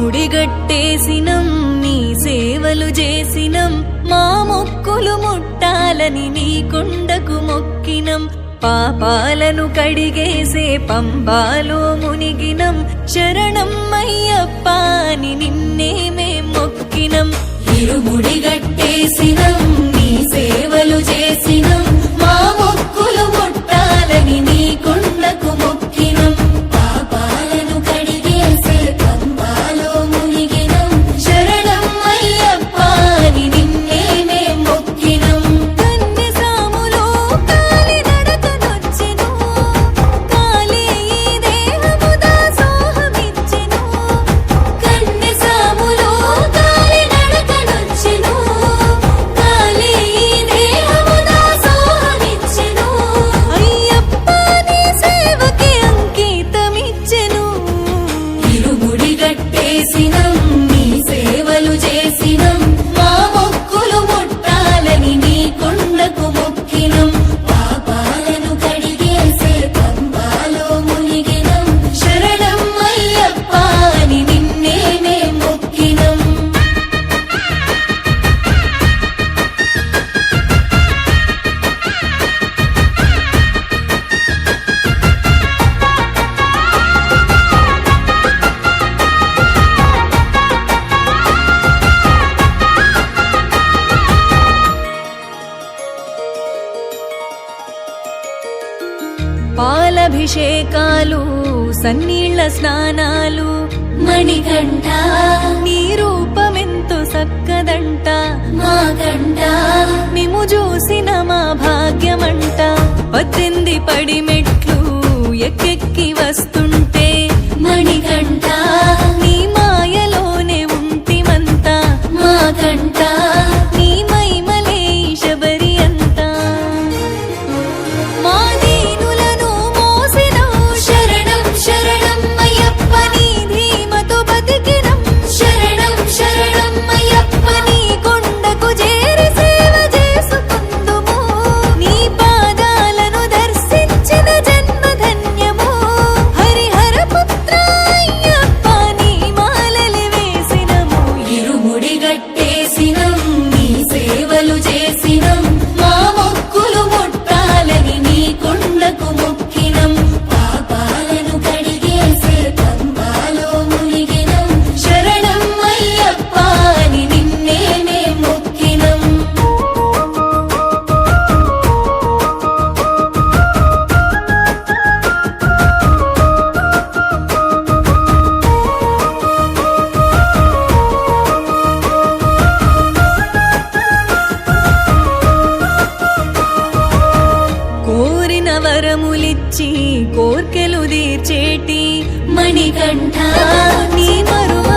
ఇరుముడిగట్టేసినం నీ సేవలు చేసినం మా మొక్కులు ముట్టాలని నీ కొండకు మొక్కినం పాపాలను కడిగేసే పంబాలో మునిగినం శరణం అయ్యప్ప అని నిన్నే మేం మొక్కినం ఇరుముడిగట్టేసినం నీ సేవలు చేసినం మా మొక్కులు ముట్టాలని నీ కొండకు మొక్కినం పాపాలను కడిగేసే పంబాలో మునిగినం శరణం అయ్యప్ప అని నిన్నే మేం మొక్కినం కన్నె సాములో కాలి నడకనొచ్చెను కాలే ఈ దేహము దాసోహమిచ్చెను కన్నె సాములో కాలి నడకనొచ్చెను కాలే ఈ దేహము దాసోహమిచ్చెను అయ్యప్ప నీ సేవకి అంకితమిచ్చెను ఇరుముడిగట్టేసినం నీ సేవలు చేసినం మా మొక్కులు ముట్టాలని నీ కొండకు మొక్కినం పాపాలను కడిగేసే పంబాలో మునిగినం శరణం అయ్యప్ప అని నిన్నే మేం మొక్కినం పాలభిషేకాలు సన్నీళ్ల స్నానాలు మణికంఠ నీ రూపమెంతో సక్కదంట మా కంట మేము చూసిన మా భాగ్యమంట 18 పడి మెట్లు ఎక్కెక్కి వస్తుంటే మణికంఠ నీ మాయలోనే ఉంటిమంత మా కంట నీ మైమలే శబరి అంతా మా దీనులను మోసినవు శరణం శరణం అయ్యప్ప నీ ధీమతో బతికినం శరణం శరణం అయ్యప్ప నీ కొండకు చేరి సేవ చేసుకుందుము నీ పాదాలను దర్శించిన జన్మ ధన్యము హరిహర పుత్ర అయ్యప్ప నీ మాలలి వేసినము ఇరుముడిగట్టేసినం నీ సేవలు చేసినం మా మొక్కులు ముట్టాలని నీ కొండకు మొక్కినం పాపాలను కడిగేసే పంబాలో మునిగినం శరణం అయ్యప్ప అని నిన్నే మేం మొక్కినం కోరిన వరములిచ్చి కోర్కెలు తీర్చేటి మణికంఠ నీ మరువ